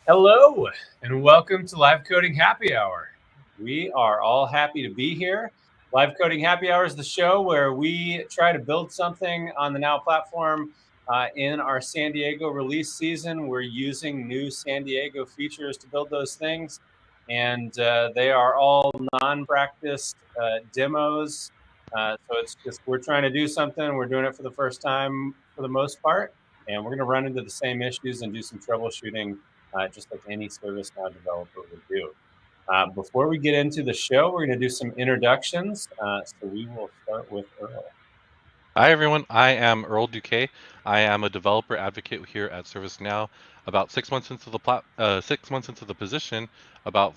Hello, and welcome to Live Coding Happy Hour. We are all happy to be here. Live Coding Happy Hour is the show where we try to build something on the Now platform. In our San Diego release season, we're using new San Diego features to build those things, and they are all non-practiced demos. So it's just we're trying to do something. We're doing it for the first time for the most part, and we're going to run into the same issues and do some troubleshooting. Just like any ServiceNow developer would do. Before we get into the show, we're going to do some introductions. So we will start with Earl. Hi, everyone. I am Earl Duque. I am a developer advocate here at ServiceNow. About 6 months into the position, about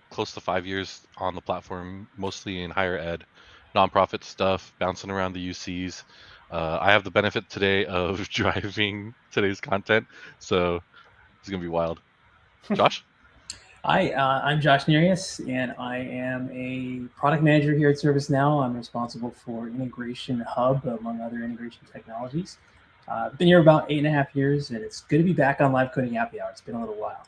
close to 5 years on the platform, mostly in higher ed, nonprofit stuff, bouncing around the UCs. I have the benefit today of driving today's content, so it's going to be wild. Josh? Hi, I'm Josh Nerius, and I am a product manager here at ServiceNow. I'm responsible for Integration Hub, among other integration technologies. I've been here about 8.5 years, and it's good to be back on Live Coding Happy Hour. It's been a little while.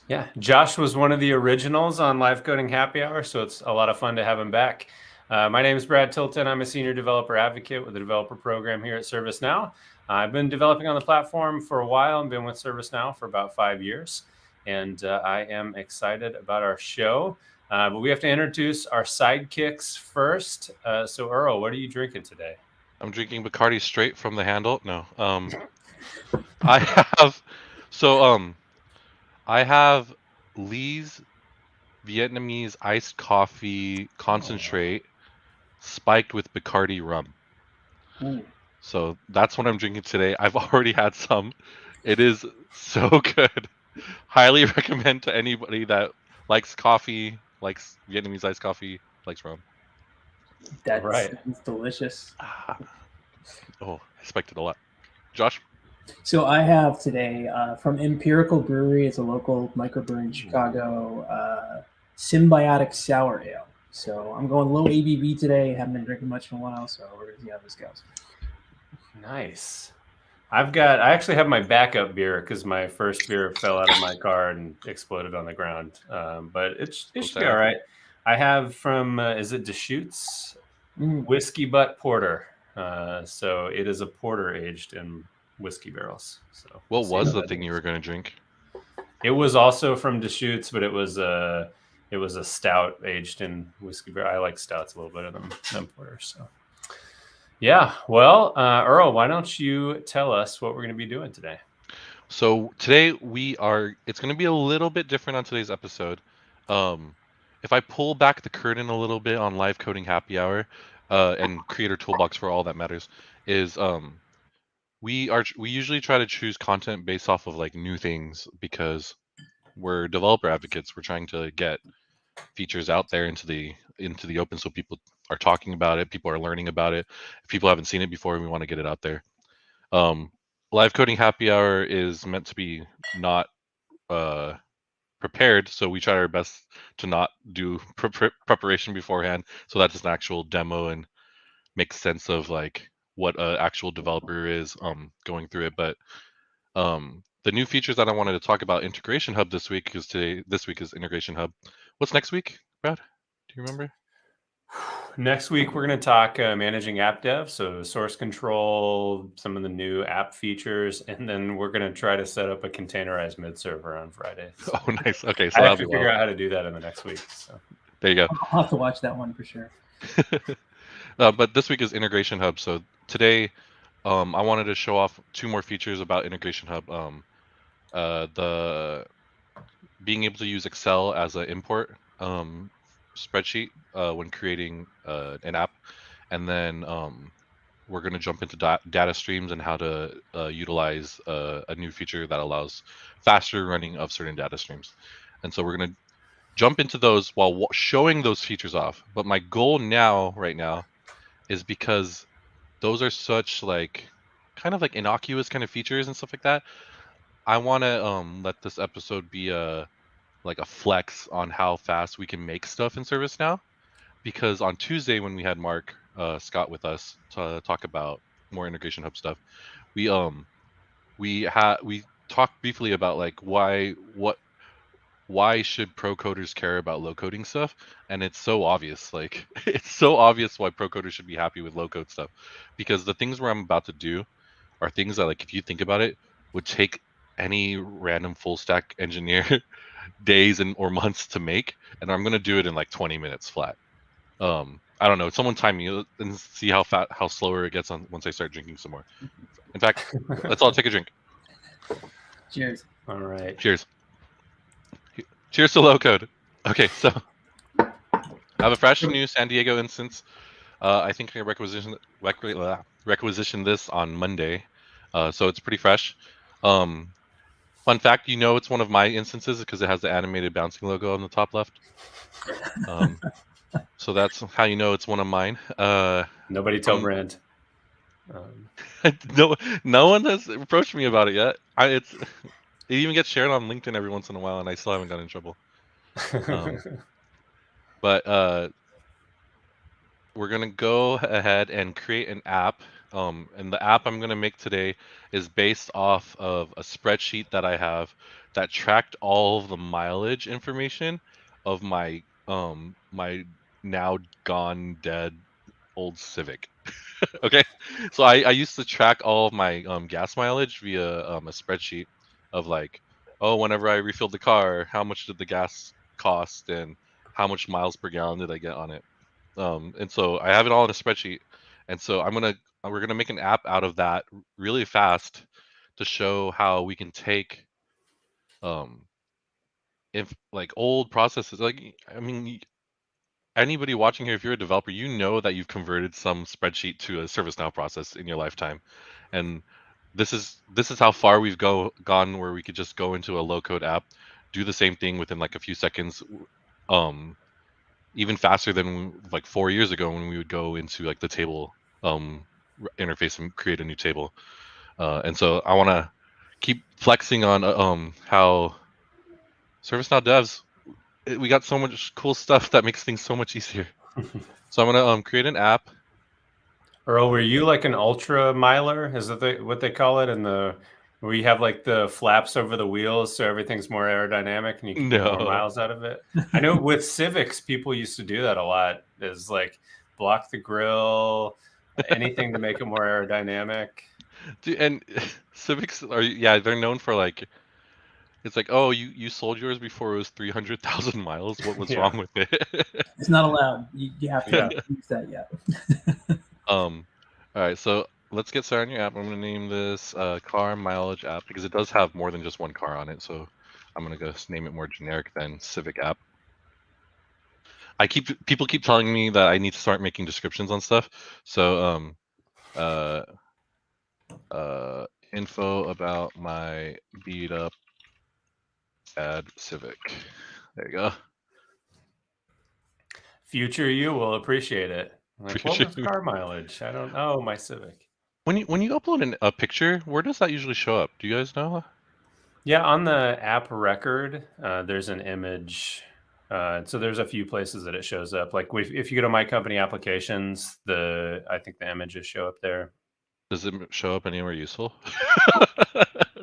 Yeah, Josh was one of the originals on Live Coding Happy Hour, so it's a lot of fun to have him back. My name is Brad Tilton. I'm a senior developer advocate with the developer program here at ServiceNow. I've been developing on the platform for a while and been with ServiceNow for about 5 years. And I am excited about our show. But we have to introduce our sidekicks first. So Earl, what are you drinking today? I'm drinking Bacardi straight from the handle. No. I have Lee's Vietnamese iced coffee concentrate spiked with Bacardi rum. Ooh. So that's what I'm drinking today. I've already had some. It is so good. Highly recommend to anybody that likes coffee, likes Vietnamese iced coffee, likes rum. That's Right. delicious. Oh, I spiked it a lot. Josh? So I have today from Empirical Brewery. It's a local microbrewery in Chicago, Symbiotic Sour Ale. So I'm going low ABV today. Haven't been drinking much in a while, so we're going to see how this goes. Nice. I actually have my backup beer because my first beer fell out of my car and exploded on the ground. But it should be all right. I have from, is it Deschutes? Whiskey Butt Porter. So it is a porter aged in whiskey barrels. So what was the thing you were going to drink? It was also from Deschutes, but it was a stout aged in whiskey barrel. I like stouts a little better than porters. So. Yeah, well, Earl, why don't you tell us what we're going to be doing today? So today it's going to be a little bit different on today's episode. If I pull back the curtain a little bit on Live Coding Happy Hour, and Creator Toolbox for all that matters, is we usually try to choose content based off of like new things because we're developer advocates. We're trying to get features out there into the open so people are talking about it, people are learning about it. If people haven't seen it before, we want to get it out there. Live Coding Happy Hour is meant to be not prepared, so we try our best to not do preparation beforehand, so that's an actual demo and make sense of like what an actual developer is going through it. But the new features that I wanted to talk about, Integration Hub this week, because this week is Integration Hub. What's next week, Brad? Do you remember? next week we're going to talk managing app dev, so source control, some of the new app features, and then we're going to try to set up a containerized mid server on Friday. So Oh, nice. Okay, so I that'll have be to figure well. out how to do that in the next week. So There you go. I'll have to watch that one for sure. But this week is Integration Hub. So today, I wanted to show off 2 more features about Integration Hub. The being able to use Excel as an import spreadsheet when creating an app, and then we're going to jump into data streams and how to utilize a new feature that allows faster running of certain data streams. And so we're going to jump into those while showing those features off. But my goal right now, is because those are such kind of innocuous kind of features and stuff like that. I want to let this episode be a flex on how fast we can make stuff in ServiceNow, because on Tuesday when we had Mark Scott with us to talk about more Integration Hub stuff, we talked briefly about why should pro coders care about low coding stuff, and it's so obvious. It's so obvious why pro coders should be happy with low code stuff, because the things where I'm about to do are things that, if you think about it, would take any random full stack engineer days or months to make, and I'm gonna do it in 20 minutes flat. I don't know. Someone time me and see how slower it gets once I start drinking some more. In fact, let's all take a drink. Cheers. all right. Cheers. Cheers to low code. Okay, so I have a fresh new San Diego instance. I think I requisitioned this on Monday, so it's pretty fresh. Fun fact, it's one of my instances because it has the animated bouncing logo on the top left. So that's how you know it's one of mine. Nobody tell Brent. No one has approached me about it yet. It even gets shared on LinkedIn every once in a while, and I still haven't gotten in trouble. But we're gonna go ahead and create an app. And the app I'm gonna make today is based off of a spreadsheet that I have that tracked all of the mileage information of my my now gone dead old Civic. Okay, so I used to track all of my gas mileage via a spreadsheet of whenever I refilled the car, how much did the gas cost and how much miles per gallon did I get on it. And so I have it all in a spreadsheet, and so we're gonna make an app out of that really fast to show how we can take if old processes. Anybody watching here, if you're a developer, you know that you've converted some spreadsheet to a ServiceNow process in your lifetime, and this is how far we've gone where we could just go into a low code app, do the same thing within a few seconds, even faster than 4 years ago when we would go into the table interface and create a new table. And so I want to keep flexing on how ServiceNow devs, we got so much cool stuff that makes things so much easier. So I'm gonna create an app. Earl, were you an ultra miler? Is that what they call it? Where you have the flaps over the wheels so everything's more aerodynamic and you can get more miles out of it? I know with Civics, people used to do that a lot. Is block the grill, anything to make it more aerodynamic. Dude, and Civics they're known for it's oh, you sold yours before it was 300,000 miles. What was wrong with it? It's not allowed. You have to use that yet. All right, so let's get started on your app. I'm gonna name this car mileage app because it does have more than just one car on it. So I'm gonna go name it more generic than Civic app. People keep telling me that I need to start making descriptions on stuff. So info about my beat up add Civic. There you go. Future you will appreciate it. What was car mileage? I don't know. My Civic. When you upload a picture, where does that usually show up? Do you guys know? Yeah, on the app record, there's an image. So there's a few places that it shows up. If you go to My Company Applications, I think the images show up there. Does it show up anywhere useful?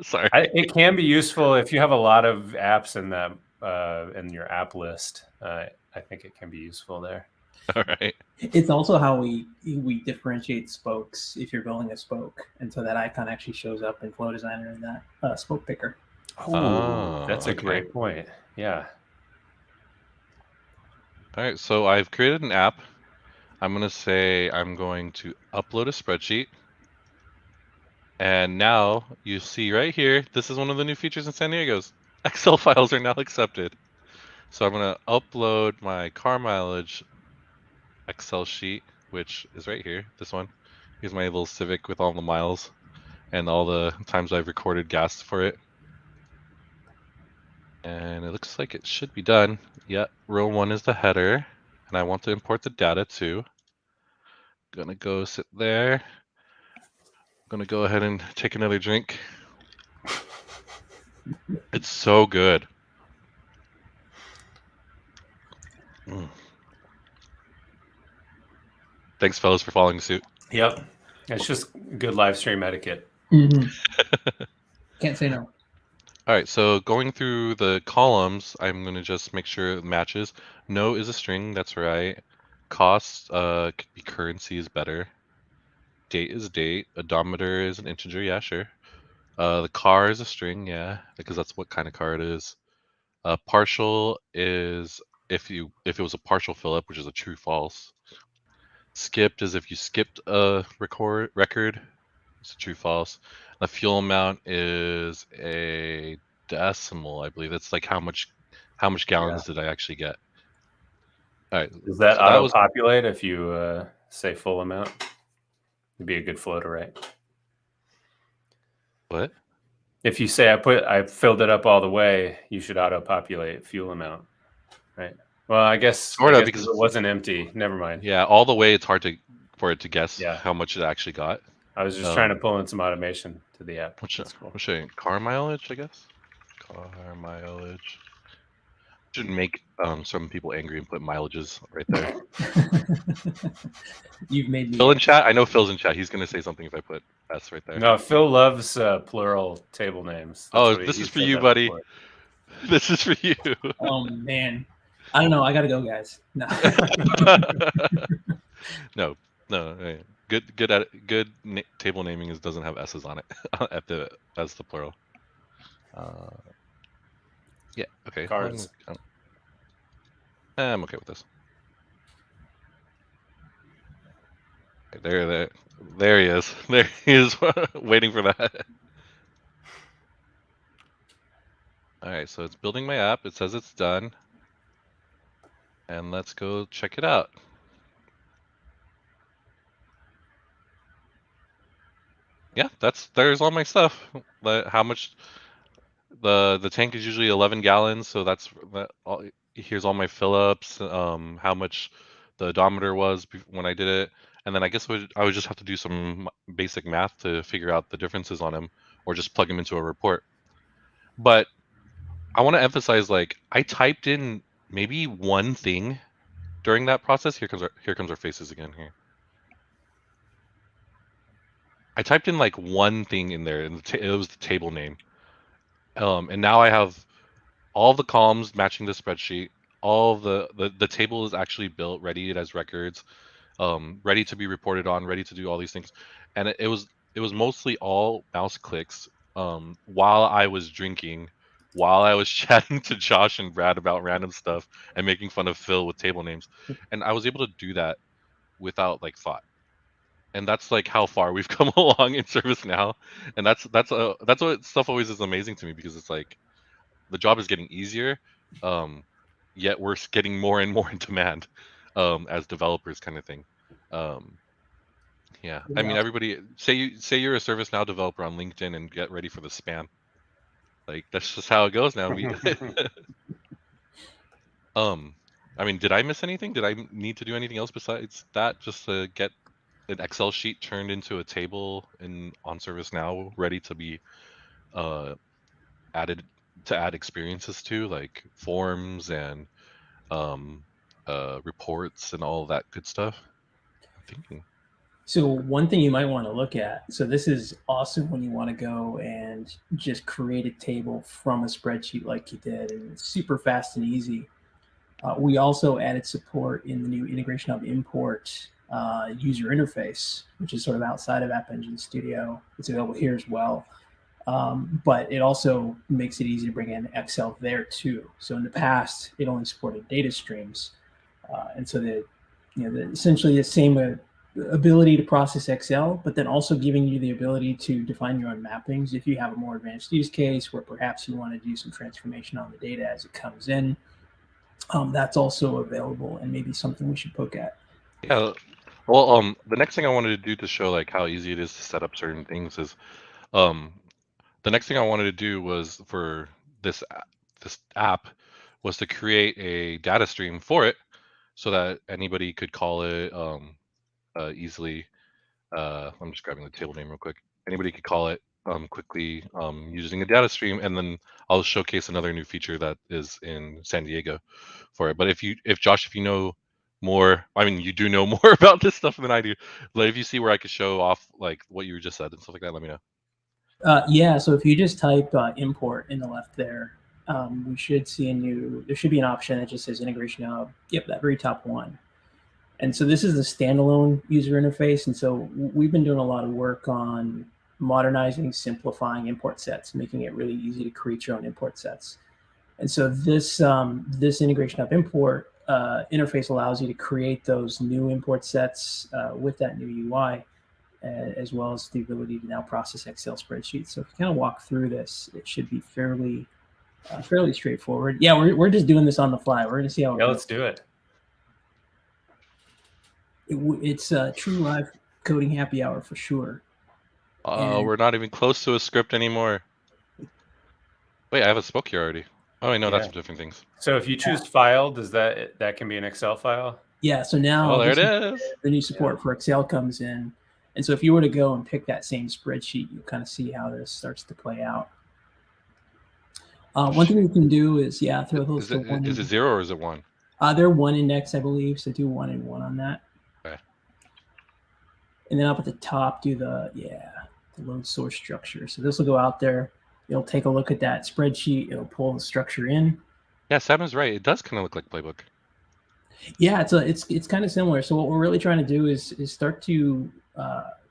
Sorry. It can be useful if you have a lot of apps in that in your app list. I think it can be useful there. All right. It's also how we differentiate spokes if you're building a spoke, and so that icon actually shows up in Flow Designer in that spoke picker. Oh, that's a okay. great point. Yeah. All right, so I've created an app. I'm going to say I'm going to upload a spreadsheet. And now you see right here, this is one of the new features in San Diego's. Excel files are now accepted. So I'm going to upload my car mileage Excel sheet, which is right here, this one. Here's my little Civic with all the miles and all the times I've recorded gas for it. And it looks like it should be done. Yep, row 1 is the header. And I want to import the data too. Gonna go sit there. Gonna go ahead and take another drink. It's so good. Mm. Thanks, fellas, for following suit. Yep. It's just good live stream etiquette. Mm-hmm. Can't say no. All right, so going through the columns, I'm going to just make sure it matches. No is a string, that's right. Cost could be currency is better. Date is date. Odometer is an integer, yeah, sure. The car is a string, yeah, because that's what kind of car it is. Partial is if it was a partial fill up, which is a true false. Skipped is if you skipped a record. It's a true false. The fuel amount is a decimal, I believe. It's like how much gallons did I actually get? All right. Does that so auto populate if you say full amount? It'd be a good flow to write. What? If you say I filled it up all the way, you should auto populate fuel amount, right? Well, I guess because it wasn't empty. Never mind. Yeah, all the way it's hard for it to guess Yeah. how much it actually got. I was just trying to pull in some automation to the app. What's showing? Car mileage, I guess. Car mileage. Shouldn't make some people angry and put mileages right there. You've made me. Phil in chat. I know Phil's in chat. He's gonna say something if I put S right there. No, Phil loves plural table names. That's this is for you, buddy. Before. This is for you. Oh man, I don't know. I gotta go, guys. No. no. Good table naming doesn't have S's on it as the plural. Yeah. Okay. Cars. I'm okay with this. There he is. There he is, waiting for that. All right, so it's building my app. It says it's done, and let's go check it out. Yeah, there's all my stuff. How much? The tank is usually 11 gallons, so that's here's all my fill-ups. How much the odometer was when I did it, and then I guess I would just have to do some basic math to figure out the differences on them, or just plug them into a report. But I want to emphasize, like, I typed in maybe one thing during that process. Here comes our faces again here. I typed in like one thing in there, and it was the table name. And now I have all the columns matching the spreadsheet. All the table is actually built, ready. It has records, ready to be reported on, ready to do all these things. And it was mostly all mouse clicks while I was drinking, while I was chatting to Josh and Brad about random stuff and making fun of Phil with table names. And I was able to do that without like thought. And that's like how far we've come along in service now. And that's what stuff always is amazing to me, because it's like the job is getting easier, yet we're getting more and more in demand as developers, kind of thing. Yeah, I mean, everybody say you're a ServiceNow developer on LinkedIn and get ready for the spam. Like, that's just how it goes now. I mean, did I miss anything? Did I need to do anything else besides that, just to get an Excel sheet turned into a table on ServiceNow, ready to be add experiences to, like forms and reports and all that good stuff? I'm thinking. So one thing you might want to look at, so this is awesome when you want to go and just create a table from a spreadsheet like you did, and it's super fast and easy. We also added support in the new Integration Hub import user interface, which is sort of outside of App Engine Studio. It's available here as well. But it also makes it easy to bring in Excel there too. So in the past, it only supported data streams, and so essentially the same ability to process Excel, but then also giving you the ability to define your own mappings if you have a more advanced use case where perhaps you want to do some transformation on the data as it comes in. That's also available and maybe something we should poke at. Yeah. Well, the next thing I wanted to do to show like how easy it is to set up certain things is, the next thing I wanted to do was for this app was to create a data stream for it so that anybody could call it easily. I'm just grabbing the table name real quick. Anybody could call it quickly using a data stream, and then I'll showcase another new feature that is in San Diego for it. But if Josh, if you know more, I mean, you do know more about this stuff than I do. Like, if you see where I could show off like what you just said and stuff like that, let me know. Yeah, so if you just type import in the left there, we should see there should be an option that just says Integration Hub. Yep, that very top one. And so this is the standalone user interface. And so we've been doing a lot of work on modernizing, simplifying import sets, making it really easy to create your own import sets. And so this Integration Hub import interface allows you to create those new import sets with that new UI, as well as the ability to now process Excel spreadsheets. So if you kind of walk through this, it should be fairly straightforward. Yeah, we're just doing this on the fly. We're going to see how it goes. Let's do it. It's a true live coding happy hour for sure. We're not even close to a script anymore. Wait, I have a spoke here already. Oh, I know that's different things. So if you choose file, does that can be an Excel file? Yeah. So now there it is. The new support for Excel comes in, and so if you were to go and pick that same spreadsheet, you kind of see how this starts to play out. One thing you can do is throw those. Is it 0 or is it 1? They're 1 index, I believe. So do 1 and 1 on that. Okay. And then up at the top, do the load source structure. So this will go out there. It'll take a look at that spreadsheet. It'll pull the structure in. Yeah, Sam is right. It does kind of look like Playbook. Yeah, it's kind of similar. So what we're really trying to do is start to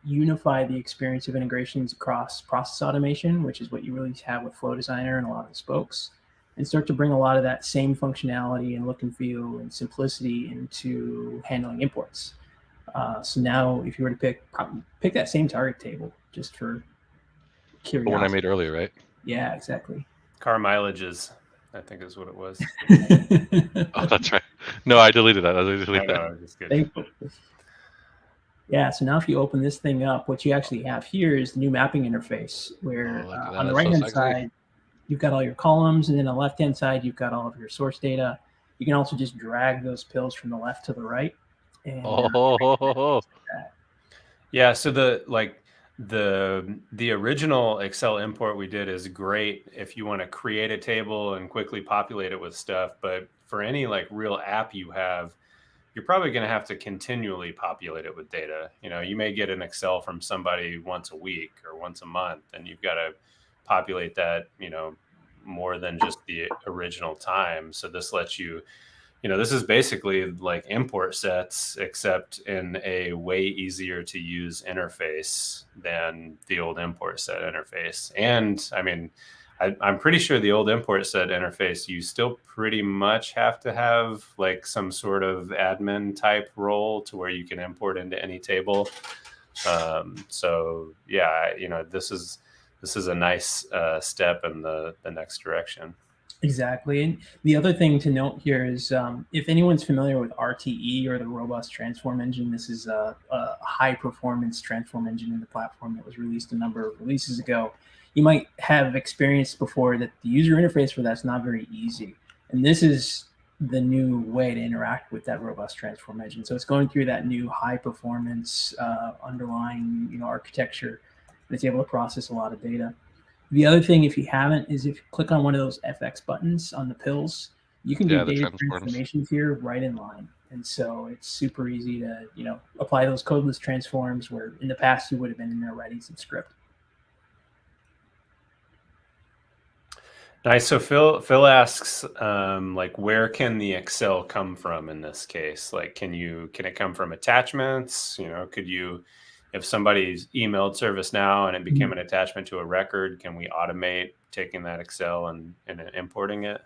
unify the experience of integrations across process automation, which is what you really have with Flow Designer and a lot of the spokes, and start to bring a lot of that same functionality and look and feel and simplicity into handling imports. So now if you were to pick that same target table just for curiosity. The one I made earlier, right? Yeah, exactly. Car mileages, I think is what it was. Oh, that's right. No, I deleted that. I know, just kidding. Yeah, so now if you open this thing up, what you actually have here is the new mapping interface where on the right-hand side, you've got all your columns, and then on the left-hand side, you've got all of your source data. You can also just drag those pills from the left to the right. And yeah, so the original Excel import we did is great if you want to create a table and quickly populate it with stuff. But for any like real app you have, you're probably going to have to continually populate it with data. You may get an Excel from somebody once a week or once a month, and you've got to populate that, more than just the original time. So this lets you, this is basically like import sets, except in a way easier to use interface than the old import set interface. And I mean, I'm pretty sure the old import set interface, you still pretty much have to have like some sort of admin type role to where you can import into any table. So yeah, this is a nice step in the next direction. Exactly. And the other thing to note here is if anyone's familiar with RTE or the Robust Transform Engine, this is a high performance transform engine in the platform that was released a number of releases ago. You might have experienced before that the user interface for that's not very easy. And this is the new way to interact with that Robust Transform Engine. So it's going through that new high performance underlying architecture, and it's able to process a lot of data. The other thing, if you haven't, is if you click on one of those FX buttons on the pills, you can do data transformations here right in line. And so it's super easy to, apply those codeless transforms where in the past you would have been in there writing some script. Nice. So Phil asks, like, where can the Excel come from in this case? Like, can it come from attachments? Could you, if somebody's emailed ServiceNow and it became an attachment to a record, can we automate taking that Excel and importing it?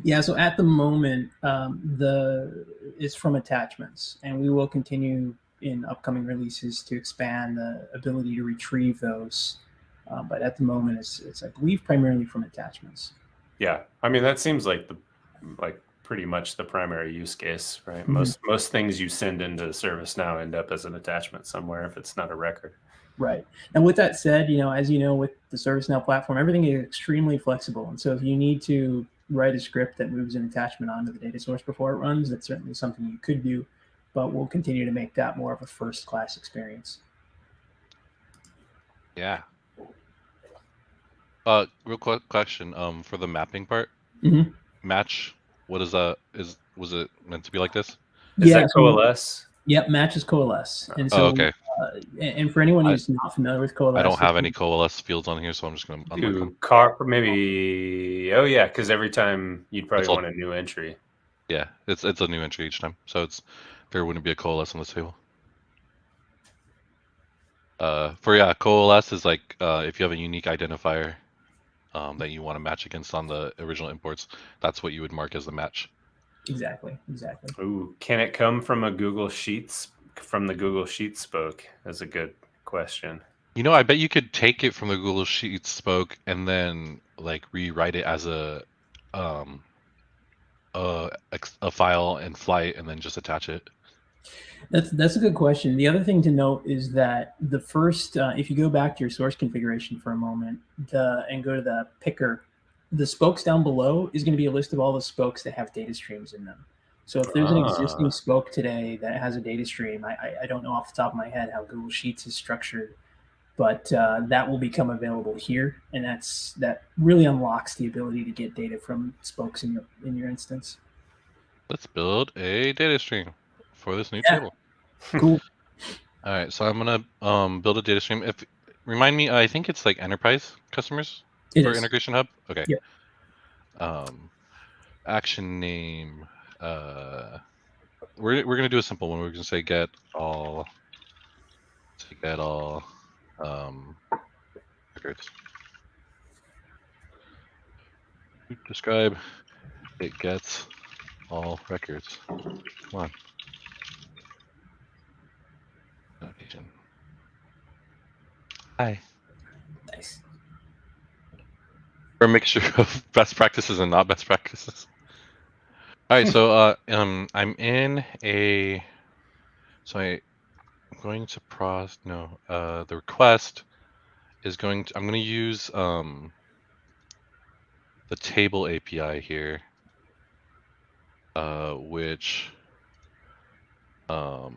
Yeah, so at the moment, it's from attachments, and we will continue in upcoming releases to expand the ability to retrieve those. But at the moment, it's I believe primarily from attachments. Yeah, I mean that seems like pretty much the primary use case, right? Most things you send into ServiceNow end up as an attachment somewhere if it's not a record. Right. And with that said, as you know, with the ServiceNow platform, everything is extremely flexible. And so if you need to write a script that moves an attachment onto the data source before it runs, that's certainly something you could do, but we'll continue to make that more of a first-class experience. Yeah. Real quick question. For the mapping part, match. What is that? Was it meant to be like this? Is that coalesce? Yep, match is coalesce. And so, okay. And for anyone who's not familiar with coalesce, I don't have any coalesce fields on here, so I'm just going to unlock them. Maybe. Oh yeah, because every time you'd probably want a new entry. Yeah, it's a new entry each time, so there wouldn't be a coalesce on this table. Coalesce is like if you have a unique identifier that you want to match against on the original imports, that's what you would mark as the match. Exactly. Ooh, can it come from the Google Sheets spoke? That's a good question. I bet you could take it from the Google Sheets spoke and then like rewrite it as a file in Flight and then just attach it. That's a good question. The other thing to note is that the first, if you go back to your source configuration for a moment and go to the picker, the spokes down below is going to be a list of all the spokes that have data streams in them. So if there's an existing spoke today that has a data stream, I don't know off the top of my head how Google Sheets is structured, but that will become available here, and that really unlocks the ability to get data from spokes in your instance. Let's build a data stream for this new table. Cool. All right, so I'm gonna build a data stream. Remind me, I think it's like enterprise customers for Integration Hub. Okay. Yeah. Action name. We're gonna do a simple one. We're gonna say get all records. Describe it gets all records. Come on. Notation. Hi. Nice. For a mixture of best practices and not best practices. All right, so I'm in a. So I'm going to the request is going to. I'm going to use the table API here, which I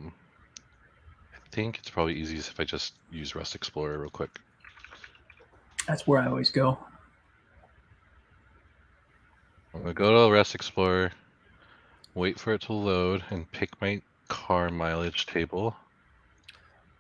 think it's probably easiest if I just use Rest Explorer real quick. That's where I always go. I'm going to go to Rest Explorer, wait for it to load, and pick my car mileage table.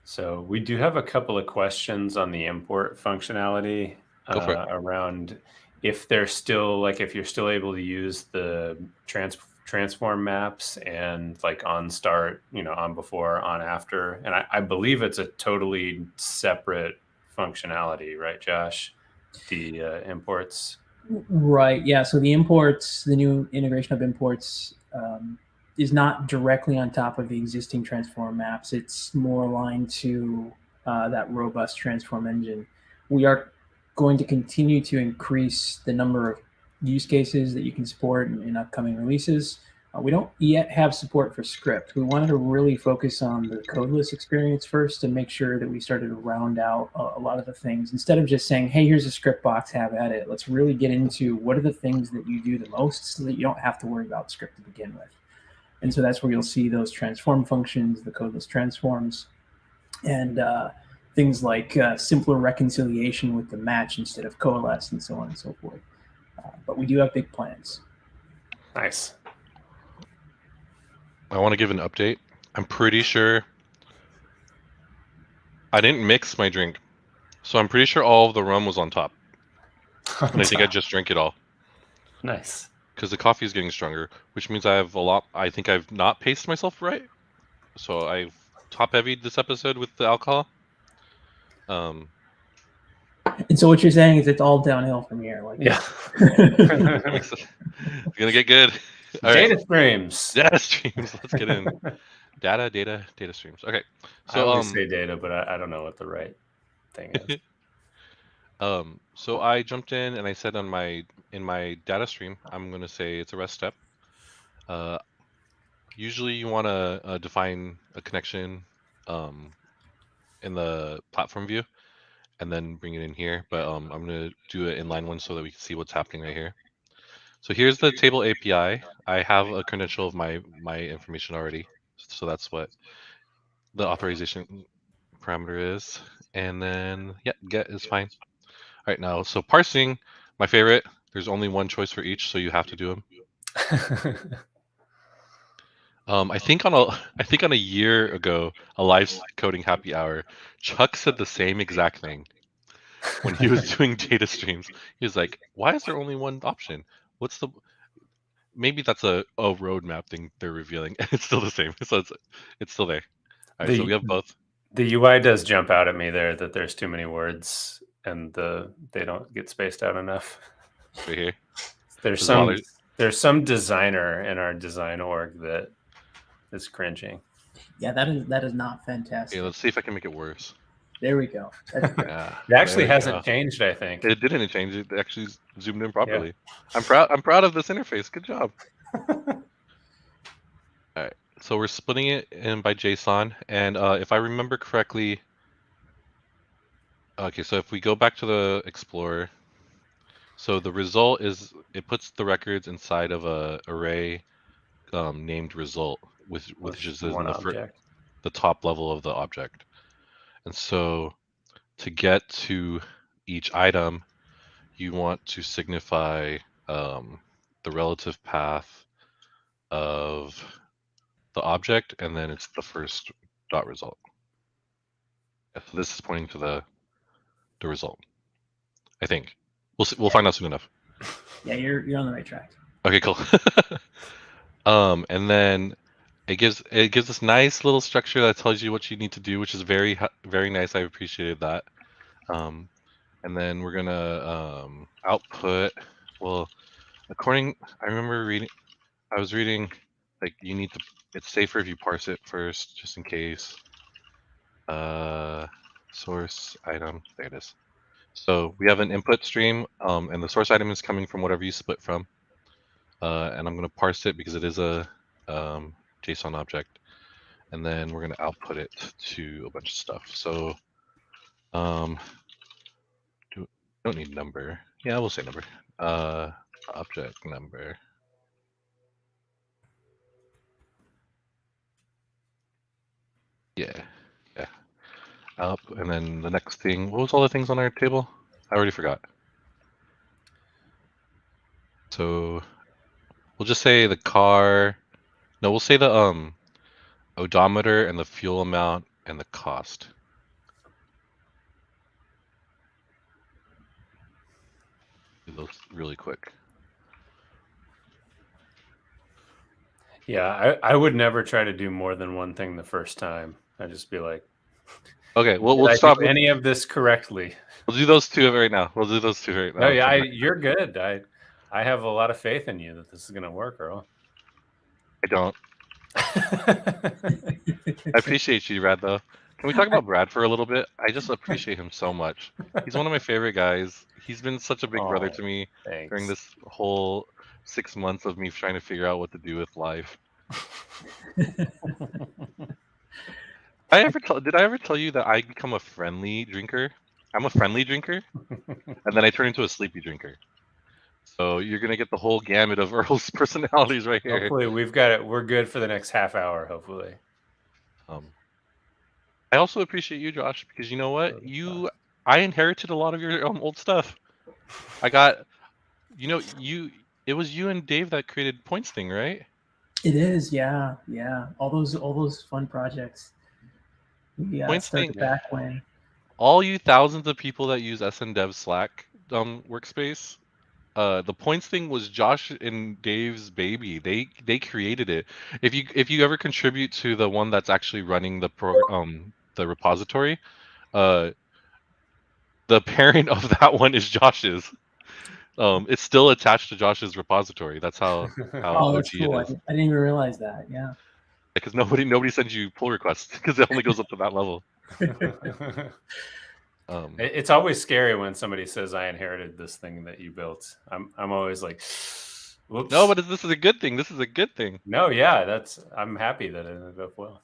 So we do have a couple of questions on the import functionality around if they're still if you're still able to use the transform maps and like on start, on before, on after, and I believe it's a totally separate functionality, right, Josh? The imports. Right. Yeah. So the imports, the new Integration Hub imports, is not directly on top of the existing transform maps. It's more aligned to that robust transform engine. We are going to continue to increase the number of use cases that you can support in upcoming releases. We don't yet have support for script. We wanted to really focus on the codeless experience first and make sure that we started to round out a lot of the things. Instead of just saying, hey, here's a script box, have at it. Let's really get into what are the things that you do the most so that you don't have to worry about script to begin with. And so that's where you'll see those transform functions, the codeless transforms, and things like simpler reconciliation with the match instead of coalesce and so on and so forth. But we do have big plans. Nice. I want to give an update. I'm pretty sure I didn't mix my drink, so I'm pretty sure all of the rum was on top. and I think I just drank it all. Nice. Because the coffee is getting stronger, which means I have a lot. I think I've not paced myself right, so I've top-heavied this episode with the alcohol. And so what you're saying is it's all downhill from here. Like, Yeah. It's gonna get good. All right. Data streams. Data streams. Let's get in. Data streams. Okay. I So always say data, but I don't know what the right thing is. So I jumped in and I said in my data stream, I'm gonna say it's a REST step. Usually you want to define a connection in the platform view and then bring it in here. But I'm gonna do it in line one so that we can see what's happening right here. So here's the table API. I have a credential of my information already, so that's what the authorization parameter is. And then yeah, get is fine. All right, now so parsing, my favorite. There's only one choice for each, so you have to do them. I think on a year ago, a live coding happy hour, Chuck said the same exact thing when he was doing data streams. He was like, "Why is there only one option? What's the?" Maybe that's a roadmap thing they're revealing. It's still the same, so it's still there. All right, so we have both. The UI does jump out at me there that there's too many words and they don't get spaced out enough. Right here. There's some designer in our design org that is cringing. Yeah, that is not fantastic. Okay, let's see if I can make it worse. There we go. Yeah, it actually hasn't changed, I think. It didn't change. It actually zoomed in properly. Yeah. I'm proud of this interface. Good job. All right, so we're splitting it in by JSON, and if I remember correctly, okay, so if we go back to the Explorer, so the result is it puts the records inside of a array named result, which is in the top level of the object. And so to get to each item, you want to signify the relative path of the object, and then it's the first dot result. Yeah, so this is pointing to the result, I think. We'll find out soon enough. Yeah, you're on the right track. Okay, cool. And then it gives this nice little structure that tells you what you need to do, which is very nice. I appreciated that. And then we're gonna output. Well, I was reading like you need to. It's safer if you parse it first, just in case. Source item. There it is. So we have an input stream, and the source item is coming from whatever you split from. And I'm going to parse it because it is a JSON object. And then we're going to output it to a bunch of stuff. So don't need number. Yeah, we'll say number. Object number. Yeah. And then the next thing, what was all the things on our table? I already forgot. So we'll just say the car. No, we'll say the odometer and the fuel amount and the cost. Do those really quick. Yeah, I would never try to do more than one thing the first time. I'd just be like, okay, well, we'll stop do any of this correctly. We'll do those two right now. No, yeah, you're good. I have a lot of faith in you that this is gonna work, Earl. I don't. I appreciate you, Brad, though. Can we talk about Brad for a little bit? I just appreciate him so much. He's one of my favorite guys. He's been such a big brother to me during this whole 6 months of me trying to figure out what to do with life. Did I ever tell you that I become a friendly drinker? I'm a friendly drinker, and then I turn into a sleepy drinker. So you're gonna get the whole gamut of Earl's personalities right here. Hopefully, we've got it. We're good for the next half hour. Hopefully. I also appreciate you, Josh, because you know what? I inherited a lot of your old stuff. I got, it was you and Dave that created Points thing, right? It is, yeah. All those fun projects. We Points started thing. back when. All you thousands of people that use SNDev Slack workspace. The points thing was Josh and Dave's baby. They created it. If you ever contribute to the one that's actually running the repository, the parent of that one is Josh's. It's still attached to Josh's repository. That's how Oh, that's OG cool. it is. I didn't even realize that. Yeah. Because nobody sends you pull requests because it only goes up to that level. It's always scary when somebody says, "I inherited this thing that you built." I'm always like, "Whoops." No, but this is a good thing. This is a good thing. No, yeah, I'm happy that it ended up well.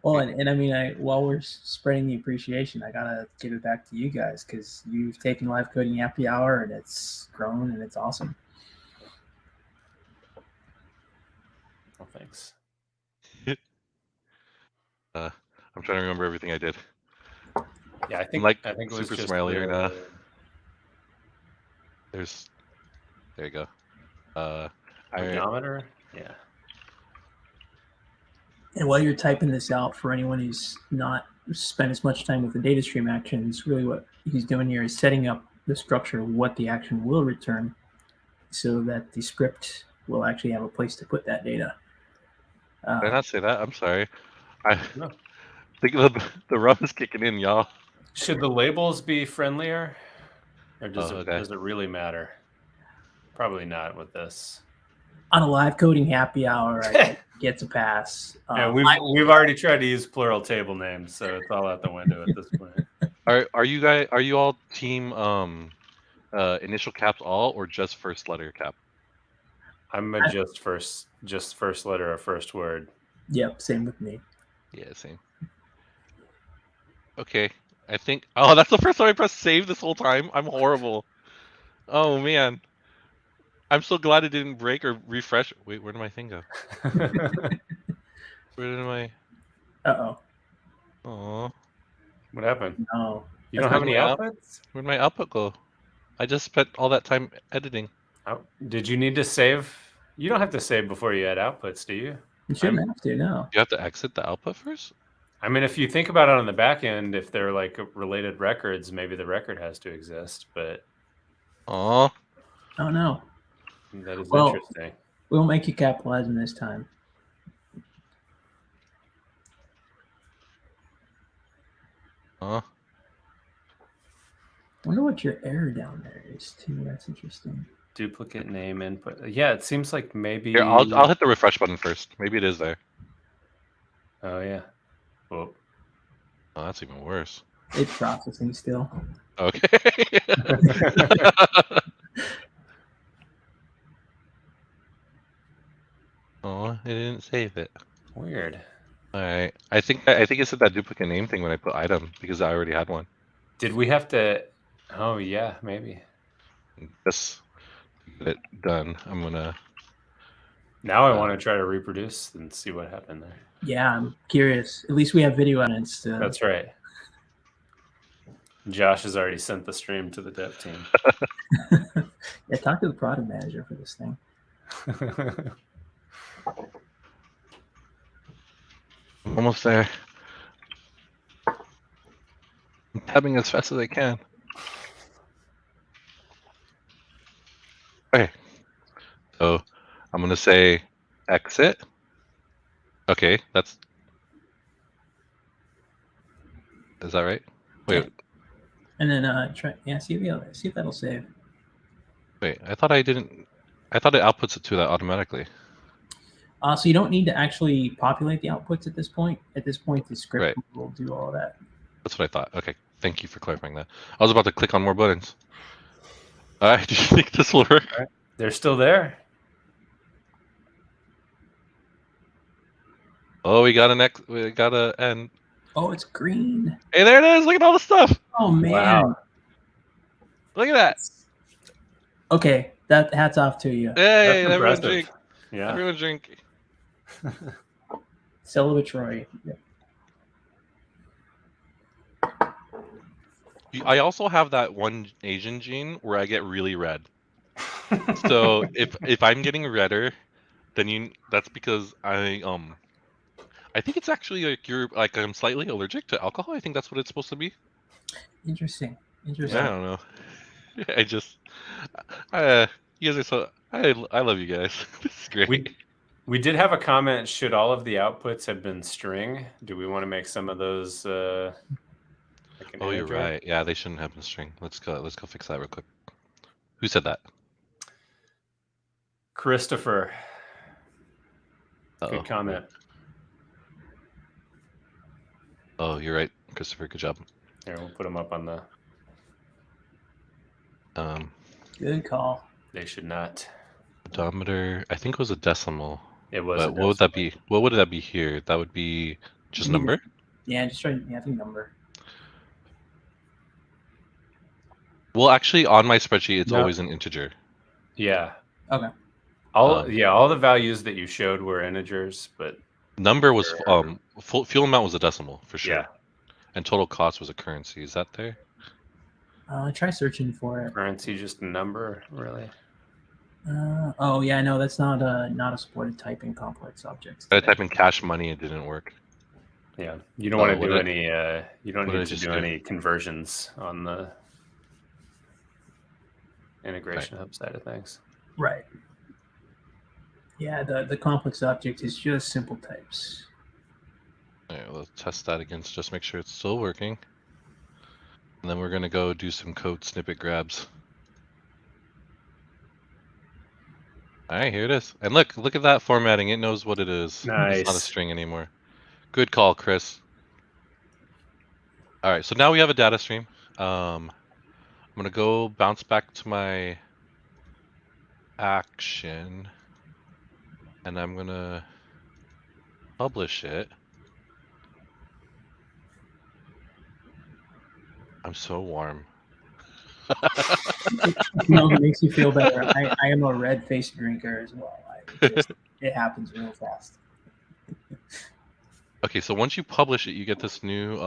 Well, and I mean, while we're spreading the appreciation, I gotta give it back to you guys because you've taken Live Coding Happy Hour and it's grown and it's awesome. Well, thanks. I'm trying to remember everything I did. Yeah, I think like it was super just smiley right now. There you go. Odometer. Yeah. And while you're typing this out, for anyone who's not spent as much time with the data stream actions, really what he's doing here is setting up the structure of what the action will return so that the script will actually have a place to put that data. Did I not say that? I'm sorry. I No. think the rub is kicking in, y'all. Should the labels be friendlier? Or does okay. does it really matter? Probably not with this. On a Live Coding Happy Hour, I think gets a pass. Yeah, we've already tried to use plural table names, so it's all out the window at this point. Are you all team initial caps all or just first letter cap? I'm a just first letter or first word. Yep, same with me. Yeah, same. Okay, I think. Oh, that's the first time I pressed save this whole time. I'm horrible. Oh man, I'm so glad it didn't break or refresh. Wait, where did my thing go? Where did my? Uh-oh. Oh. What happened? No. You don't have any outputs? Where'd my output go? I just spent all that time editing. Did you need to save? You don't have to save before you add outputs, do you? You shouldn't have to, no. You have to exit the output first? I mean, if you think about it on the back end, if they're like related records, maybe the record has to exist, but... Oh no. That is interesting. We'll make you capitalize them this time. I wonder what your error down there is too. That's interesting. Duplicate name input. Yeah, it seems like maybe. Here, I'll hit the refresh button first. Maybe it is there. Oh yeah. Well. Oh, that's even worse. It's processing still. Okay. Oh, it didn't save it. Weird. All right. I think it said that duplicate name thing when I put item because I already had one. Did we have to? Oh yeah, maybe. Just get it done. I'm gonna. Now I want to try to reproduce and see what happened there. Yeah, I'm curious. At least we have video evidence. That's right. Josh has already sent the stream to the dev team. Yeah, talk to the product manager for this thing. I'm almost there. I'm tabbing as fast as I can. Okay. So I'm gonna say exit. Okay, is that right? Wait. Yeah. And then try see if that'll save. Wait, I thought it outputs it to that automatically. So you don't need to actually populate the outputs at this point. At this point, the script will do all of that. That's what I thought. Okay, thank you for clarifying that. I was about to click on more buttons. All right, do you think this will work? Right. They're still there. Oh, we got an end. Oh, it's green. Hey, there it is. Look at all the stuff. Oh man! Wow. Look at that. Okay, that hats off to you. Hey, everyone drink. Yeah. Everyone drink. Celebratory. Yeah. I also have that one Asian gene where I get really red. So if I'm getting redder, then that's because I think it's actually like I'm slightly allergic to alcohol. I think that's what it's supposed to be. Interesting. Yeah, I don't know. I just, you guys are so. I love you guys. This is great. We did have a comment. Should all of the outputs have been string? Do we want to make some of those like an Oh, you're integer? right. Yeah, they shouldn't have been string. Let's go fix that real quick. Who said that? Christopher. Uh-oh. Good comment. Oh, you're right, Christopher. Good job. Here, we'll put them up on the. Good call. They should not. Odometer, I think it was a decimal. It was. But what would that be? What would that be here? That would be just number? Yeah, just try. Yeah, I think number. Well, actually, on my spreadsheet, it's No. always an integer. Yeah. Okay. All the values that you showed were integers, but number was fuel amount was a decimal for sure. Yeah. And total cost was a currency. Is that there? Try searching for it. Currency, just a number, really. Oh yeah, no, that's not a supported type in complex objects. I type in cash money, it didn't work. Yeah, you don't want to do any. You don't what need did I to just do do? any conversions on the integration hub side of things. Right. Yeah, the complex object is just simple types. All right, let's test that against. Just make sure it's still working. And then we're gonna go do some code snippet grabs. All right, here it is. And look at that formatting. It knows what it is. Nice. It's not a string anymore. Good call, Chris. All right, so now we have a data stream. I'm gonna go bounce back to my action, and I'm gonna publish it. I'm so warm. No, it makes you feel better. I am a red-faced drinker as well. It happens real fast. Okay, so once you publish it, you get this new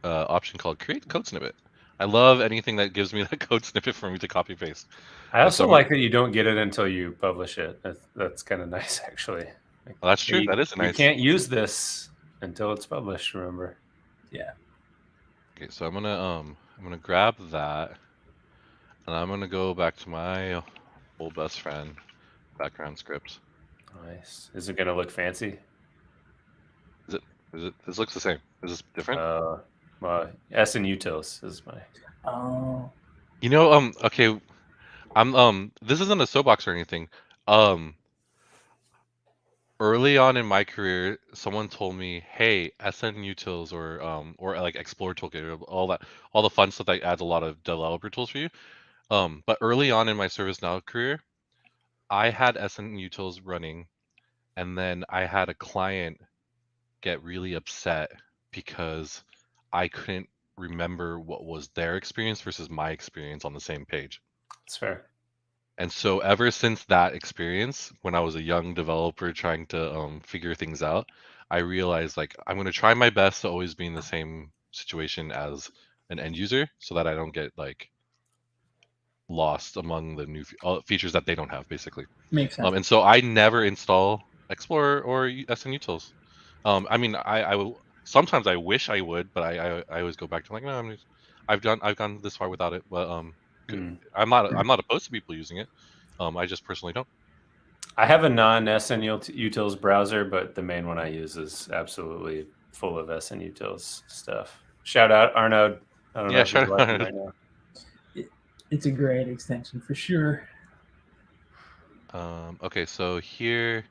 option called Create Code Snippet. I love anything that gives me that code snippet for me to copy paste. I also like that you don't get it until you publish it. That's kind of nice, actually. Well, that's true. That is nice. You can't use this until it's published. Remember? Yeah. Okay, so I'm gonna grab that, and I'm gonna go back to my old best friend, background script. Nice. Is it gonna look fancy? Is it? This looks the same. Is this different? Well, S and utils is my. Oh. You know, okay, I'm this isn't a soapbox or anything. Early on in my career, someone told me, "Hey, SN utils or like Explore Toolkit, all the fun stuff that adds a lot of developer tools for you." But early on in my ServiceNow career, I had SN utils running, and then I had a client get really upset because I couldn't remember what was their experience versus my experience on the same page. That's fair. And so ever since that experience, when I was a young developer trying to figure things out, I realized like I'm going to try my best to always be in the same situation as an end user so that I don't get like lost among the new features that they don't have, basically. Makes sense. And so I never install Explorer or SN utils. I mean, I will sometimes I wish I would, but I always go back to like, no, I've gone this far without it. But I'm not opposed to people using it. I just personally don't. I have a non-SN utils browser, but the main one I use is absolutely full of SN utils stuff. Shout out Arnaud. I don't know if he's watching right now. It's a great extension for sure. Okay, so here.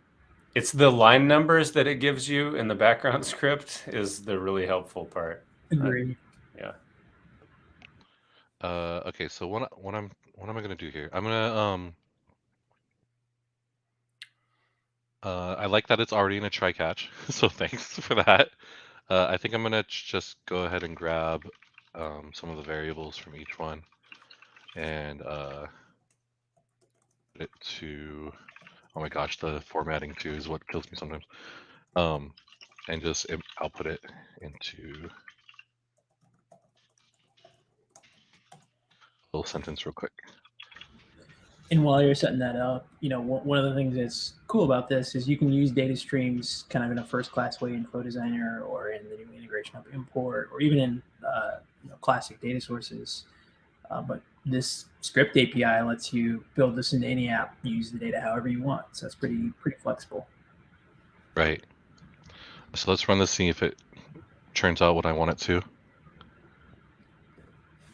It's the line numbers that it gives you in the background script is the really helpful part. Agreed. Yeah. Okay, so what am I gonna do here? I'm gonna I like that it's already in a try catch, so thanks for that. I think I'm gonna just go ahead and grab some of the variables from each one and put it to. Oh my gosh, the formatting too is what kills me sometimes. And just output it into a little sentence real quick. And while you're setting that up, one of the things that's cool about this is you can use data streams kind of in a first-class way in Flow Designer or in the new Integration Hub import or even in classic data sources. But this script API lets you build this into any app, use the data however you want. So it's pretty flexible. Right. So let's run this, see if it turns out what I want it to.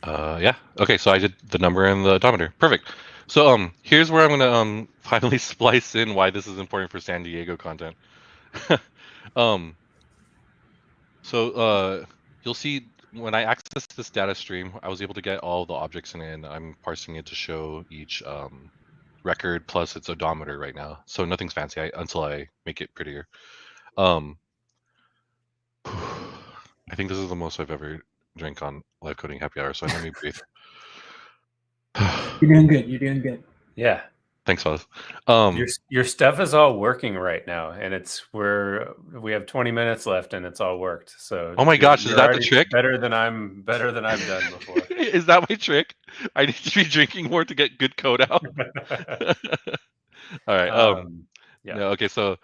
Yeah. Okay, so I did the number and the odometer. Perfect. So here's where I'm gonna finally splice in why this is important for San Diego content. So you'll see when I access this data stream, I was able to get all the objects in it, and I'm parsing it to show each record plus its odometer right now. So nothing's fancy until I make it prettier. I think this is the most I've ever drank on live coding happy hour, so let me breathe. You're doing good. You're doing good. Yeah. Thanks, Oz. Your stuff is all working right now, and we have 20 minutes left, and it's all worked. So oh my gosh, is that the trick? Better than I've done before. Is that my trick? I need to be drinking more to get good code out. All right. Yeah. Okay. So,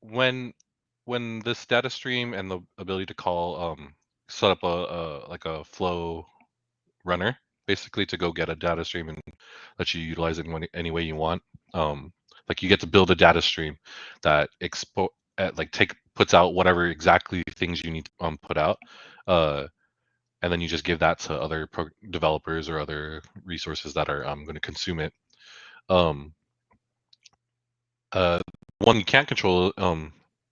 when this data stream and the ability to call set up a flow runner, basically to go get a data stream and let you utilize it in any way you want. Like you get to build a data stream that puts out whatever exactly things you need to put out, and then you just give that to other developers or other resources that are going to consume it. One you can't control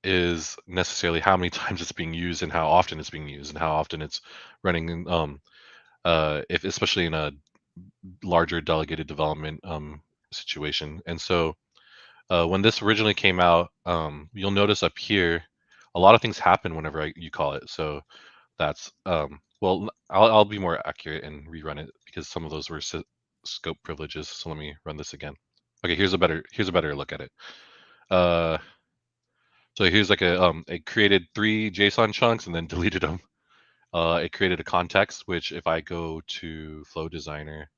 is necessarily how many times it's being used and how often it's being used and how often it's running. If especially in a larger delegated development situation. And so when this originally came out, you'll notice up here a lot of things happen whenever you call it. So that's well, I'll be more accurate and rerun it because some of those were scope privileges. So let me run this again. Okay, here's a better look at it. So here's like it created 3 JSON chunks and then deleted them. It created a context, which if I go to Flow Designer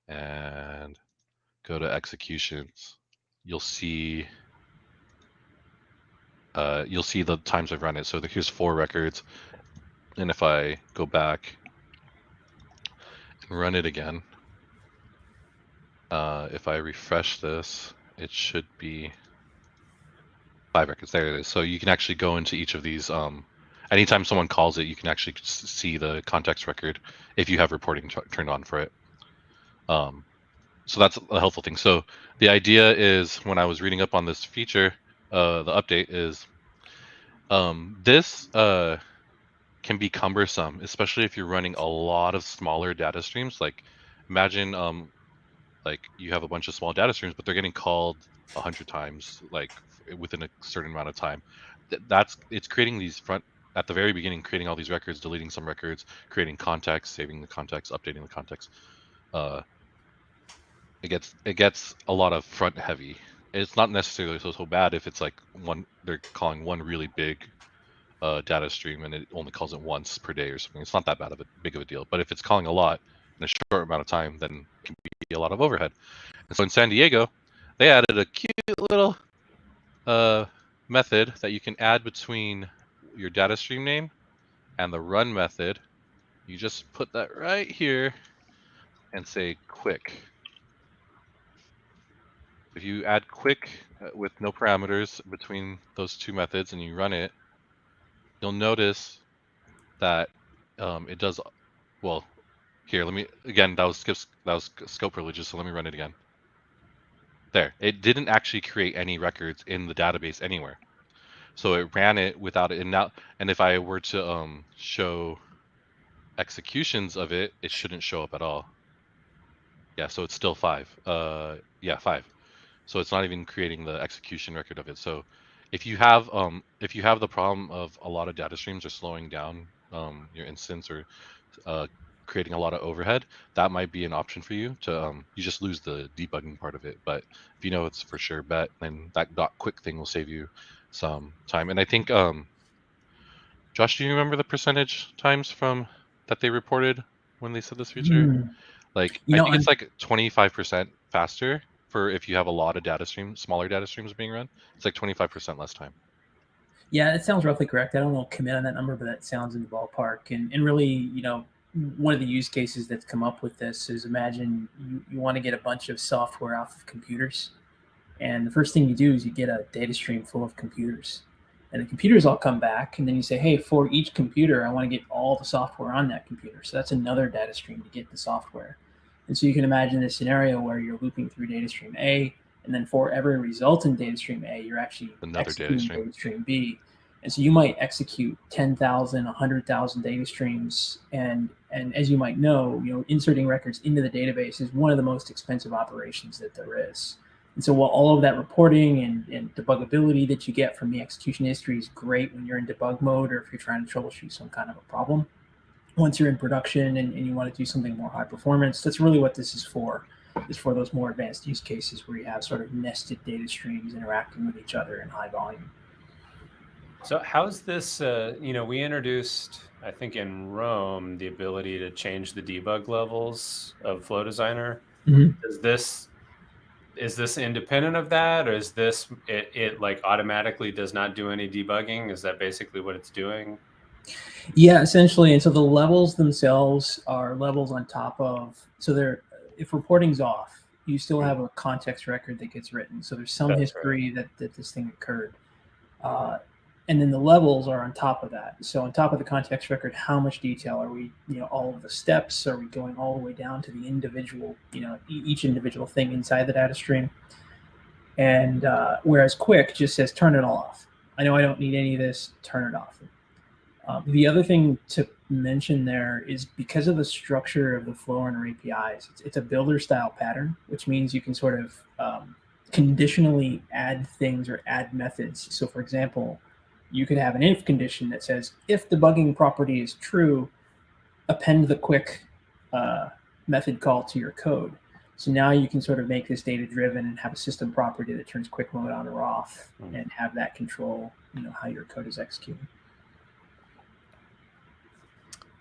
and go to executions, you'll see the times I've run it. So here's 4 records, and if I go back and run it again, if I refresh this, it should be 5 records. There it is. So you can actually go into each of these. Anytime someone calls it, you can actually see the context record if you have reporting turned on for it. So that's a helpful thing. So the idea is, when I was reading up on this feature, the update is this can be cumbersome, especially if you're running a lot of smaller data streams. Like imagine like you have a bunch of small data streams, but they're getting called 100 times, like within a certain amount of time. It's creating these at the very beginning, creating all these records, deleting some records, creating context, saving the context, updating the context. It gets a lot of front heavy. It's not necessarily so bad if it's like they're calling one really big data stream and it only calls it once per day or something. It's not that big of a deal. But if it's calling a lot in a short amount of time, then it can be a lot of overhead. And so in San Diego, they added a cute little method that you can add between your data stream name and the run method. You just put that right here and say quick. If you add quick with no parameters between those 2 methods and you run it, you'll notice that it does well. Here, let me again. That was scope privileges. So let me run it again. There, it didn't actually create any records in the database anywhere. So it ran it without it. And if I were to show executions of it, it shouldn't show up at all. Yeah, so it's still 5. Yeah, 5. So it's not even creating the execution record of it. So if you have the problem of a lot of data streams are slowing down your instance or creating a lot of overhead, that might be an option for you to you just lose the debugging part of it. But if you know it's for sure bet, then that .quick thing will save you some time. And I think Josh, do you remember the percentage times from that they reported when they said this feature? Like I think it's like 25% faster for if you have a lot of smaller data streams being run. It's like 25% less time. Yeah, it sounds roughly correct. I don't know commit on that number, but that sounds in the ballpark. And really, one of the use cases that's come up with this is, imagine you want to get a bunch of software off of computers. And the first thing you do is you get a data stream full of computers. And the computers all come back, and then you say, hey, for each computer, I want to get all the software on that computer. So that's another data stream to get the software. And so you can imagine this scenario where you're looping through data stream A, and then for every result in data stream A, you're actually Another executing data stream. data stream B. And so you might execute 10,000, 100,000 data streams. And as you might know, inserting records into the database is one of the most expensive operations that there is. And so while all of that reporting and debuggability that you get from the execution history is great when you're in debug mode or if you're trying to troubleshoot some kind of a problem, once you're in production and you want to do something more high performance, that's really what this is for those more advanced use cases where you have sort of nested data streams interacting with each other in high volume. So how's this, we introduced, I think in Rome, the ability to change the debug levels of Flow Designer. Is this independent of that, or is this it like automatically does not do any debugging? Is that basically what it's doing? Yeah, essentially. And so the levels themselves are levels on top of, so if reporting's off, you still have a context record that gets written. So there's some history that this thing occurred. And then the levels are on top of that. So on top of the context record, how much detail are we, all of the steps, are we going all the way down to the individual, each individual thing inside the data stream? And whereas Quick just says, turn it all off. I know I don't need any of this, turn it off. The other thing to mention there is because of the structure of the Flow Runner APIs, it's a builder style pattern, which means you can sort of conditionally add things or add methods. So for example, you could have an if condition that says, if debugging property is true, append the Quick method call to your code. So now you can sort of make this data driven and have a system property that turns Quick mode on or off and have that control, how your code is executed.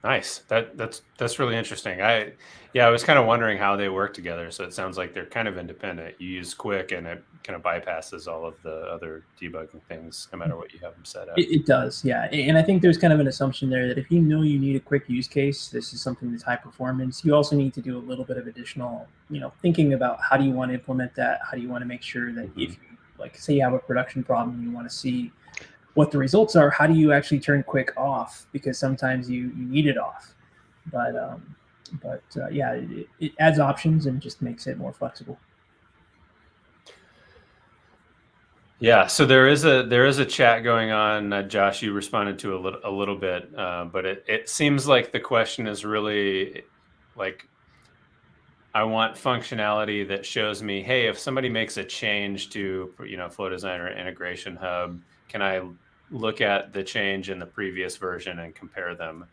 Nice. That's really interesting. I was kind of wondering how they work together. So it sounds like they're kind of independent. You use Quick and it kind of bypasses all of the other debugging things, no matter what you have them set up. It does, yeah. And I think there's kind of an assumption there that if you know you need a quick use case, this is something that's high performance, you also need to do a little bit of additional, thinking about how do you want to implement that? How do you want to make sure that if you, like, say you have a production problem, you want to see what the results are, how do you actually turn Quick off? Because sometimes you need it off. But yeah, it adds options and just makes it more flexible. Yeah, so there is a chat going on. Josh, you responded to a little bit, but it seems like the question is really like, I want functionality that shows me, hey, if somebody makes a change to Flow Designer Integration Hub, can I look at the change in the previous version and compare them?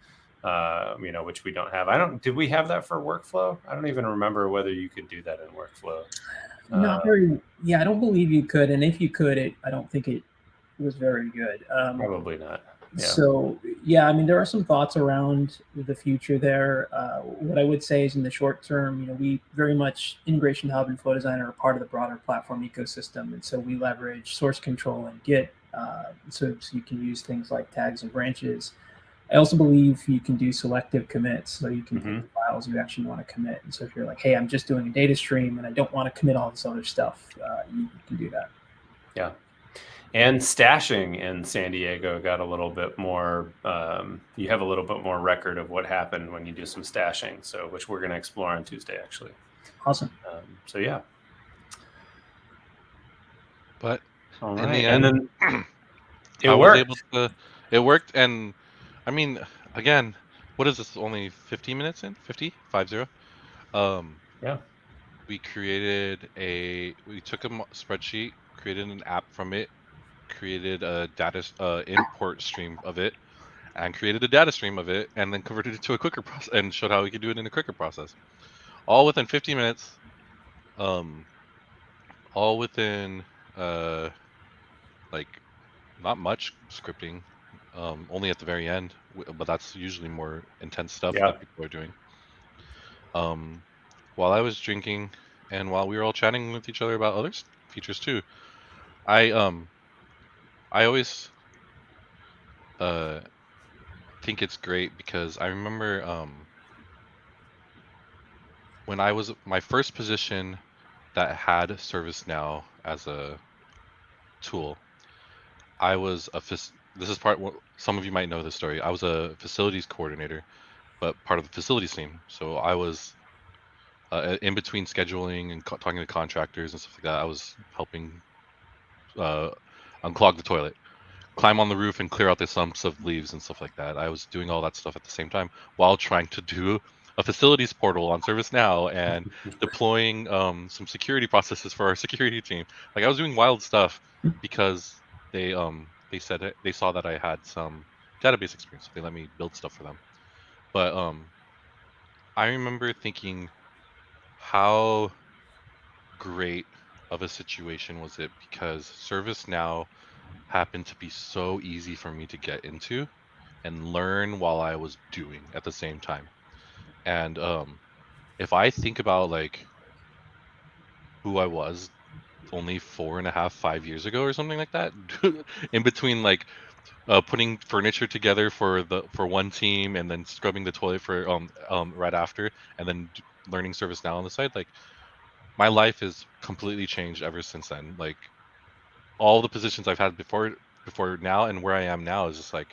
Which we don't have. Did we have that for workflow? I don't even remember whether you could do that in workflow. Not very. Yeah, I don't believe you could, and if you could, I don't think it was very good. Probably not. Yeah. So yeah, I mean, there are some thoughts around the future there. What I would say is, in the short term, we very much Integration Hub and Flow Designer are part of the broader platform ecosystem, and so we leverage source control and Git, so you can use things like tags and branches. I also believe you can do selective commits, so you can pick the files you actually want to commit. And so if you're like, hey, I'm just doing a data stream and I don't want to commit all this other stuff, you can do that. Yeah. And stashing in San Diego got a little bit more, you have a little bit more record of what happened when you do some stashing, which we're going to explore on Tuesday, actually. Awesome. So yeah. But all in right. the end, and then it worked. And I mean, again, what is this? Only 15 minutes in? 50? 50? Yeah. We took a spreadsheet, created an app from it, created a data import stream of it, and created a data stream of it, and then converted it to a quicker process and showed how we could do it in a quicker process. All within 50 minutes. All within like not much scripting, only at the very end, but that's usually more intense stuff that people are doing. While I was drinking and while we were all chatting with each other about other features too, I always think it's great because I remember when I was my first position that had ServiceNow as a tool, I was this is some of you might know this story. I was a facilities coordinator, but part of the facilities team. So I was in between scheduling and talking to contractors and stuff like that. I was helping unclog the toilet, climb on the roof and clear out the stumps of leaves and stuff like that. I was doing all that stuff at the same time while trying to do a facilities portal on ServiceNow and deploying some security processes for our security team. Like I was doing wild stuff because they said they saw that I had some database experience, so they let me build stuff for them. But I remember thinking, how great of a situation was it, because ServiceNow happened to be so easy for me to get into and learn while I was doing at the same time. And if I think about like who I was only 4.5, 5 years ago or something like that, in between like putting furniture together for one team and then scrubbing the toilet for right after, and then learning ServiceNow on the side, like my life has completely changed ever since then. Like all the positions I've had before now and where I am now is just like,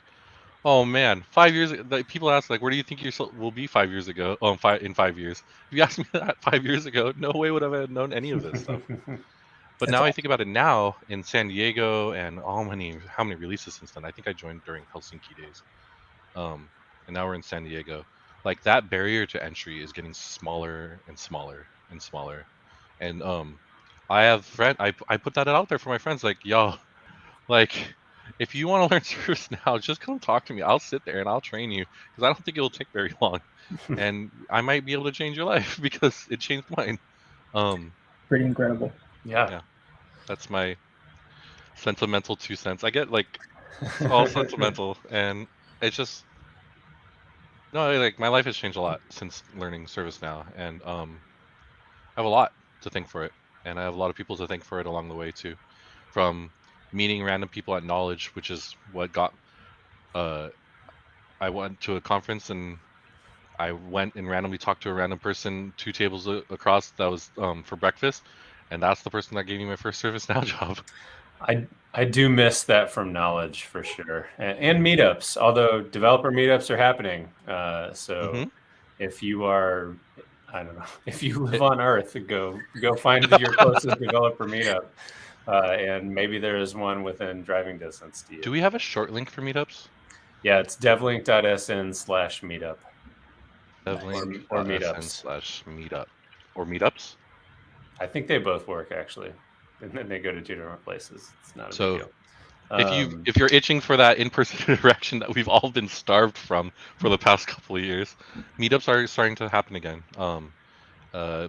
oh man, 5 years. Like people ask, like, where do you think you will be 5 years ago? Oh, in 5 years. If you asked me that 5 years ago, no way would I have known any of this stuff. But That's now I think about it now in San Diego and how many releases since then. I think I joined during Helsinki days, and now we're in San Diego. Like that barrier to entry is getting smaller and smaller and smaller. And I have I put that out there for my friends, like, yo, like, if you want to learn service now, just come talk to me. I'll sit there and I'll train you, because I don't think it will take very long, and I might be able to change your life because it changed mine. pretty incredible. Yeah. That's my sentimental 2 cents. I get like it's all sentimental, and it's just no, like my life has changed a lot since learning service now, and I have a lot to thank for it, and I have a lot of people to thank for it along the way too, from meeting random people at Knowledge, which is what got I went to a conference and I went and randomly talked to a random person 2 tables across that was for breakfast, and that's the person that gave me my first ServiceNow job. I do miss that from Knowledge for sure, and meetups. Although developer meetups are happening, so if you are, I don't know, if you live on Earth, go find your closest developer meetup, and maybe there is one within driving distance to you. Do we have a short link for meetups? Yeah, it's devlink.sn/meetup. Devlink or meetups. /meetup or meetups. I think they both work actually, and then they go to 2 different places. It's not a big deal. If you're itching for that in-person interaction that we've all been starved from for the past couple of years, meetups are starting to happen again.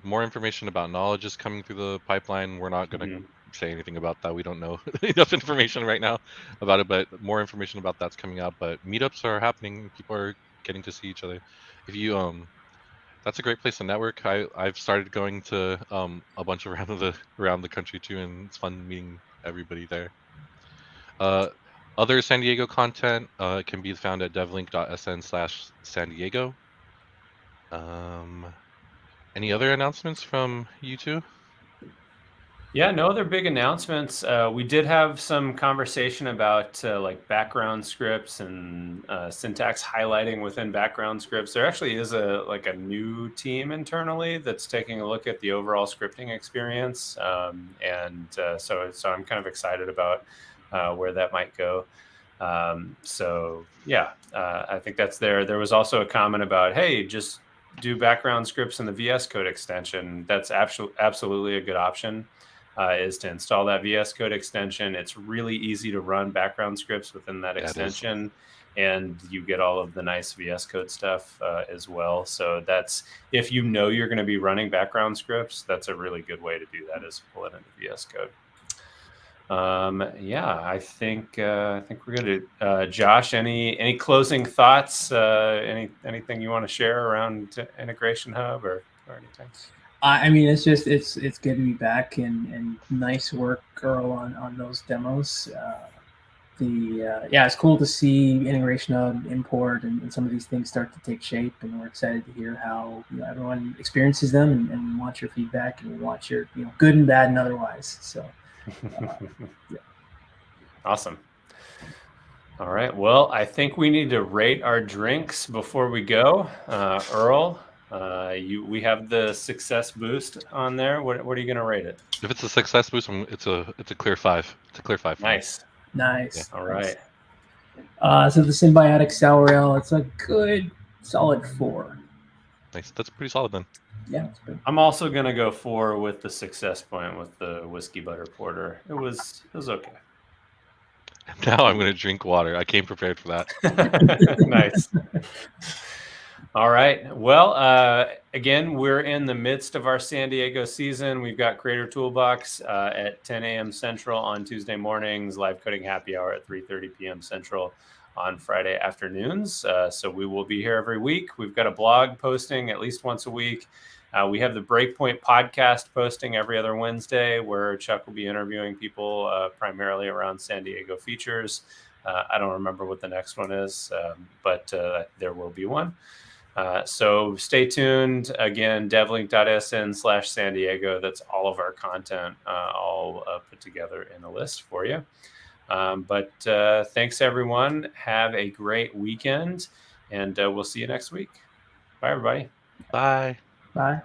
More information about Knowledge is coming through the pipeline. We're not going to say anything about that. We don't know enough information right now about it, but more information about that's coming out. But meetups are happening. People are getting to see each other. If you that's a great place to network. I've started going to a bunch of around the country too, and it's fun meeting everybody there. Other San Diego content can be found at devlink.sn/San Diego. Any other announcements from you two? Yeah, no other big announcements. We did have some conversation about like background scripts and syntax highlighting within background scripts. There actually is a new team internally that's taking a look at the overall scripting experience, and so I'm kind of excited about where that might go. So yeah, I think that's there. There was also a comment about, hey, just do background scripts in the VS Code extension. That's absolutely a good option. Is to install that VS Code extension. It's really easy to run background scripts within that extension, and you get all of the nice VS Code stuff as well. So that's, if you know you're going to be running background scripts, that's a really good way to do that, is pull it into VS Code. Yeah, I think we're good. Josh, any closing thoughts? Anything you want to share around Integration Hub or anything? I mean, it's just it's good to be back, and nice work, Earl, on those demos. it's cool to see Integration Hub, Import, and some of these things start to take shape, and we're excited to hear how everyone experiences them, and we want your feedback, and we want your good and bad and otherwise. So, Awesome. All right. Well, I think we need to rate our drinks before we go. Earl, we have the success boost on there. What are you going to rate it? If it's a success boost, it's a clear 5. It's a clear 5. Nice. Yeah. All right. So the Symbiotic Sour Ale, it's a good solid 4. Nice. That's pretty solid then. Yeah, it's good. I'm also going to go 4 with the success point with the whiskey butter porter. It was okay. Now I'm going to drink water. I came prepared for that. Nice. All right. Well, again, we're in the midst of our San Diego season. We've got Creator Toolbox at 10 a.m. Central on Tuesday mornings, live coding happy hour at 3:30 p.m. Central on Friday afternoons. So we will be here every week. We've got a blog posting at least once a week. We have the Breakpoint podcast posting every other Wednesday, where Chuck will be interviewing people primarily around San Diego features. I don't remember what the next one is, but there will be one. So stay tuned. Again, devlink.sn/San Diego. That's all of our content all put together in a list for you. But thanks, everyone. Have a great weekend, and we'll see you next week. Bye, everybody. Bye. Bye.